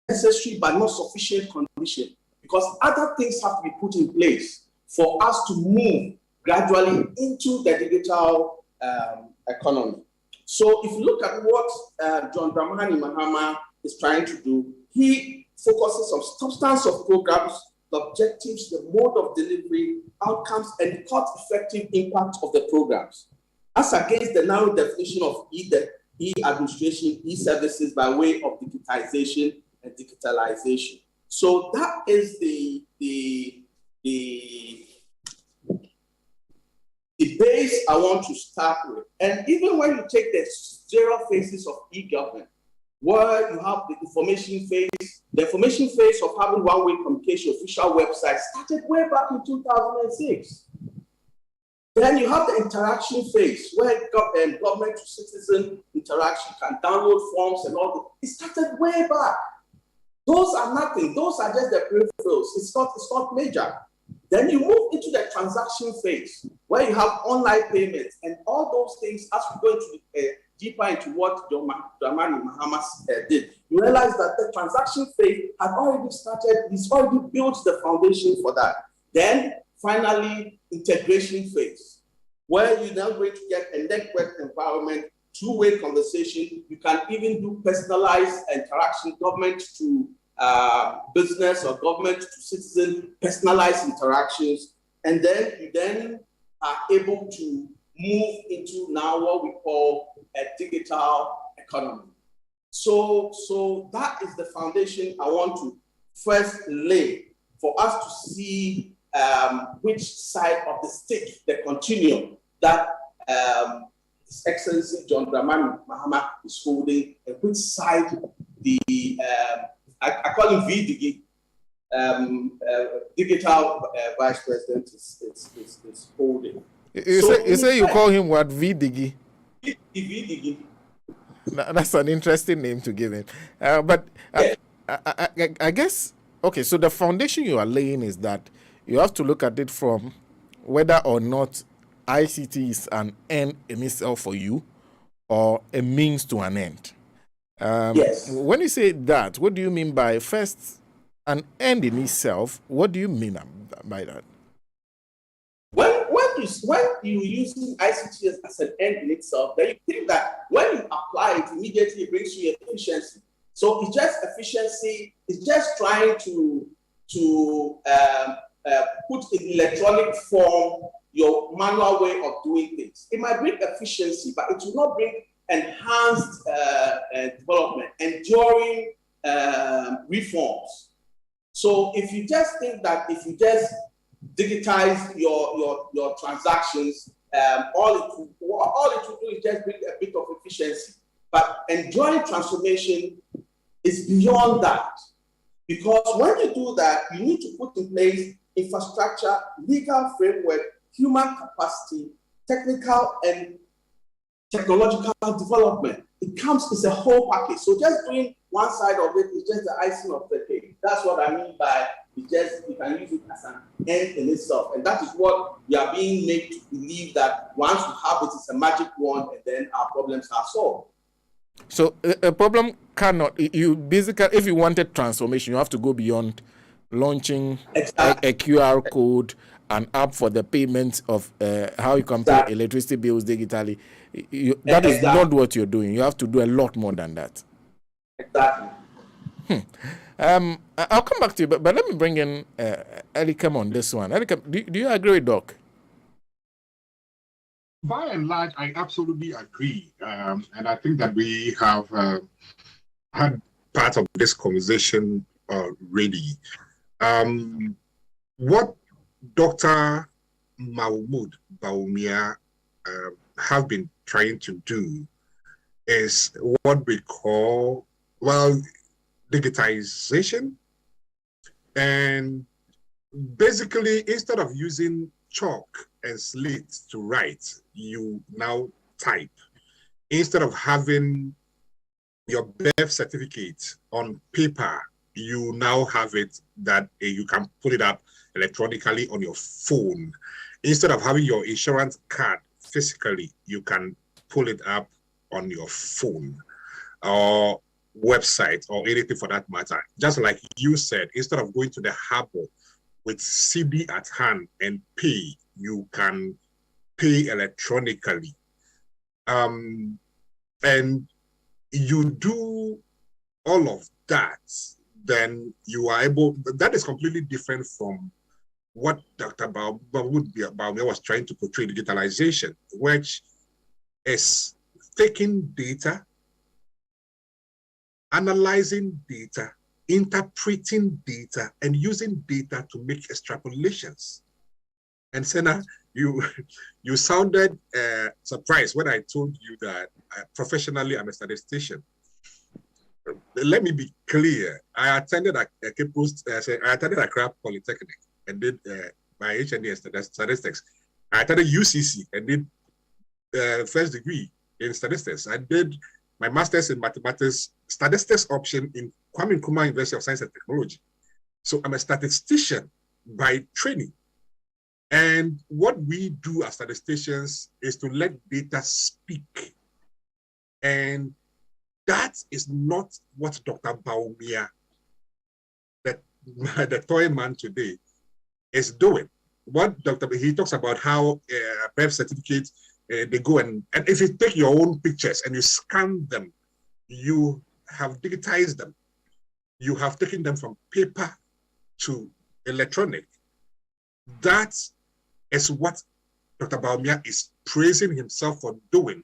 necessary but not sufficient condition, because other things have to be put in place for us to move gradually into the digital economy. So if you look at what John Dramani Mahama is trying to do, he focuses on substance of programs, the objectives, the mode of delivery, outcomes, and cost-effective impact of the programs, as against the narrow definition of e-administration, e-services by way of digitization and digitalization. So that is the base I want to start with. And even when you take the 0 phases of e-government, where you have the information phase of having one-way communication official website started way back in 2006. Then you have the interaction phase, where government to citizen interaction can download forms and all that. It started way back. Those are nothing. Those are just the peripherals. It's not major. Then you move into the transaction phase, where you have online payments and all those things. As we go into deeper into what Dramani Mahama did, you realize that the transaction phase had already started. He's already built the foundation for that. Then finally, integration phase, where you're now going to get a network environment, two-way conversation. You can even do personalized interaction, government to business or government to citizen, personalized interactions. And then you then are able to move into now what we call a digital economy. So that is the foundation I want to first lay for us to see which side of the stick, the continuum that His Excellency John Dramani Mahama is holding, and which side the I call him VDG, digital vice president is holding. You say you call him what, VDG? VDG. That's an interesting name to give him. But I guess, okay, so the foundation you are laying is that you have to look at it from whether or not ICT is an end in itself for you or a means to an end. Yes. When you say that, what do you mean by first an end in itself? What do you mean by that? When you're using ICT as an end in itself, then you think that when you apply it, immediately it brings you efficiency. So it's just efficiency. It's just trying to put in electronic form your manual way of doing things. It might bring efficiency, but it will not bring enhanced development, enduring reforms. So if you just think that if you just digitize your transactions, all it will do is just bring a bit of efficiency. But enduring transformation is beyond that. Because when you do that, you need to put in place infrastructure, legal framework, human capacity, technical and technological development. It's a whole package. So just doing one side of it is just the icing of the cake. That's what I mean by you can use it as an end in itself. And that is what we are being made to believe, that once we have it, it's a magic wand and then our problems are solved. So a problem cannot, you basically, if you wanted transformation, you have to go beyond launching a QR code, an app for the payment of how you can pay electricity bills digitally. That is not what you're doing. You have to do a lot more than that. Exactly. I'll come back to you, but let me bring in Elikam on this one. Elikam, do you agree with Doc? By and large, I absolutely agree. And I think that we have had part of this conversation already. What Dr. Mahmoud Bawumia have been trying to do is what we call, digitization. And basically, instead of using chalk and slate to write, you now type. Instead of having your birth certificate on paper, you now have it that you can pull it up electronically on your phone. Instead of having your insurance card physically, you can pull it up on your phone. website or anything for that matter. Just like you said, instead of going to the harbor with CD at hand and pay, you can pay electronically. And you do all of that, then you are able, that is completely different from what Dr. Baumia was trying to portray, digitalization, which is taking data, analyzing data, interpreting data, and using data to make extrapolations. And Sena, you sounded surprised when I told you that professionally I'm a statistician. Let me be clear. I attended Accra Polytechnic and did my HND statistics. I attended UCC and did first degree in statistics. I did my master's in mathematics, statistics option in Kwame Nkrumah University of Science and Technology. So I'm a statistician by training. And what we do as statisticians is to let data speak. And that is not what Dr. Baumia, the toy man today, is doing. What he talks about how birth certificates, they go and if you take your own pictures and you scan them, you have digitized them. You have taken them from paper to electronic. That is what Dr. Baumia is praising himself for doing.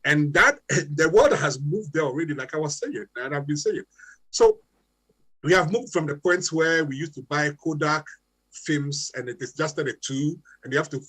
And that the world has moved there already, like I was saying, and I've been saying. So we have moved from the points where we used to buy Kodak films and it is just a tool, and you have to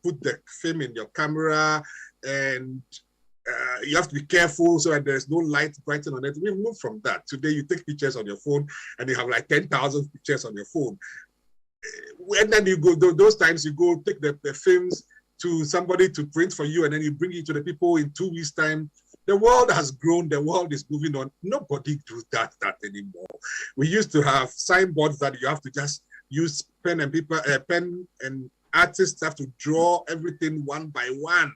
put the film in your camera, and you have to be careful so that there's no light brighten on it. We've moved from that. Today you take pictures on your phone and you have like 10,000 pictures on your phone. And then you go, those times you go take the films to somebody to print for you, and then you bring it to the people in 2 weeks' time. The world has grown, the world is moving on. Nobody does that anymore. We used to have signboards that you have to just use pen and paper, pen and artists have to draw everything one by one.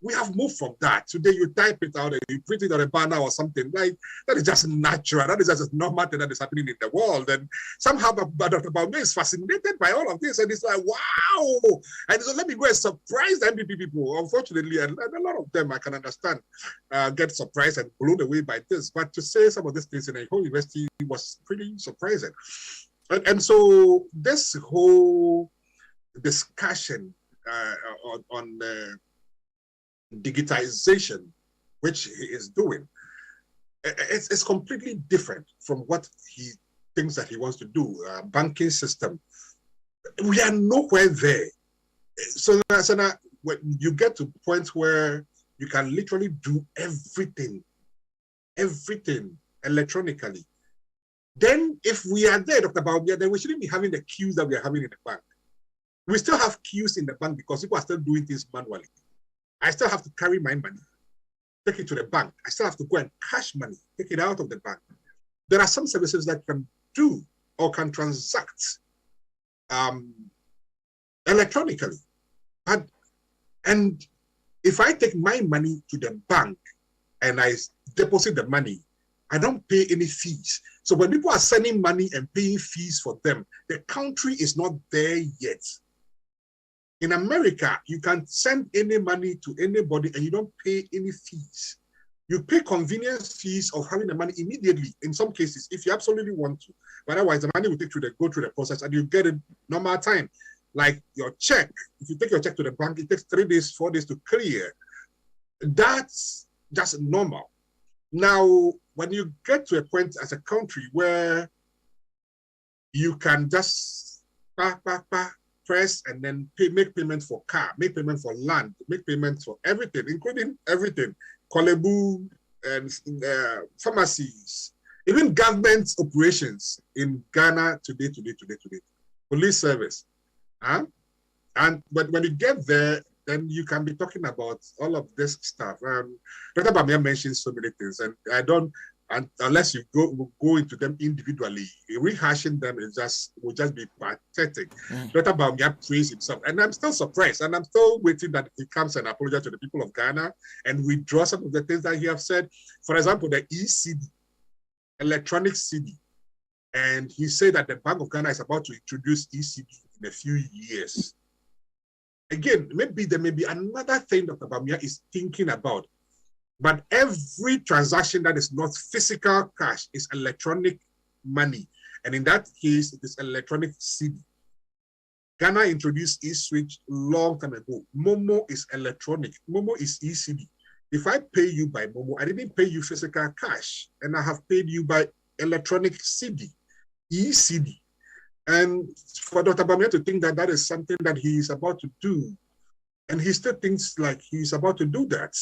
We have moved from that. Today you type it out and you print it on a banner or something. Like that is just natural. That is just a normal thing that is happening in the world. And somehow Dr. Baumia is fascinated by all of this. And it's like, wow. And so let me go and surprise the MPP people. Unfortunately, and a lot of them I can understand get surprised and blown away by this. But to say some of these things in a whole university was pretty surprising. And so this whole discussion on digitization, which he is doing, it's completely different from what he thinks that he wants to do. Banking system, we are nowhere there. So when you get to points where you can literally do everything electronically, then if we are there, Dr. Baumia, then we shouldn't be having the queues that we are having in the bank. We still have queues in the bank because people are still doing things manually. I still have to carry my money, take it to the bank. I still have to go and cash money, take it out of the bank. There are some services that can do or can transact electronically. And if I take my money to the bank and I deposit the money, I don't pay any fees. So when people are sending money and paying fees for them, the country is not there yet. In America, you can send any money to anybody and you don't pay any fees. You pay convenience fees of having the money immediately in some cases, if you absolutely want to. But otherwise, the money will go through the process and you get it normal time. Like your check, if you take your check to the bank, it takes 3 days, 4 days to clear. That's just normal. Now, when you get to a point as a country where you can just press and then make payment for car, make payment for land, make payment for everything, including everything, Kolebu and pharmacies, even government operations in Ghana today, police service. And when you get there, then you can be talking about all of this stuff. Dr. Baumia mentioned so many things, and I don't, unless you go into them individually, rehashing them will just be pathetic. Dr. Baumia praised himself, and I'm still surprised, and I'm still waiting that he comes and apologize to the people of Ghana and withdraw some of the things that he have said. For example, the ECD. electronic CD. And he said that the Bank of Ghana is about to introduce ECD in a few years. Again, maybe there may be another thing Dr. Bawumia is thinking about, but every transaction that is not physical cash is electronic money. And in that case, it is electronic CD. Ghana introduced e-switch long time ago. Momo is electronic. Momo is ECD. If I pay you by Momo, I didn't pay you physical cash, and I have paid you by electronic CD, ECD. And for Dr. Bawumia to think that that is something that he is about to do, and he still thinks like he's about to do that,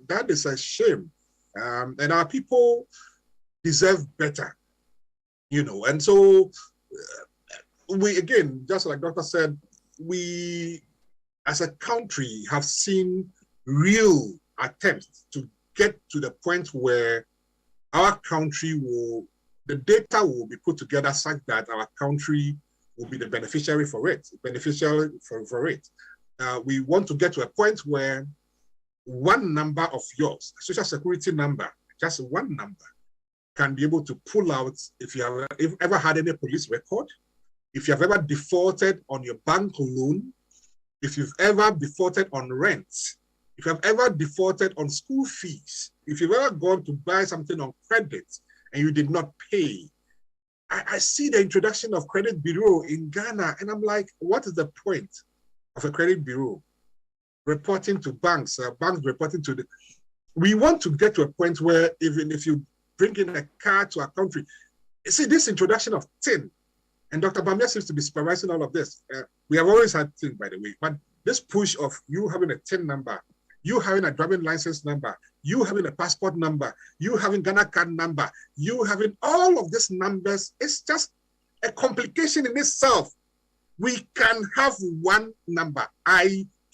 that is a shame. And our people deserve better, And so we, again, just like Doctor said, we as a country have seen real attempts to get to the point where our country the data will be put together such that our country will be the beneficiary for it, we want to get to a point where one number of yours, social security number, just one number, can be able to pull out if you've ever had any police record, if you have ever defaulted on your bank loan, if you've ever defaulted on rent, if you have ever defaulted on school fees, if you've ever gone to buy something on credit and you did not pay. I see the introduction of credit bureau in Ghana, and I'm like, what is the point of a credit bureau? Reporting to banks, banks reporting to the... We want to get to a point where even if you bring in a car to our country, you see this introduction of TIN, and Dr. Bawumia seems to be supervising all of this. We have always had TIN, by the way, but this push of you having a TIN number, you having a driving license number, you having a passport number, you having Ghana card number, you having all of these numbers, it's just a complication in itself. We can have one number. I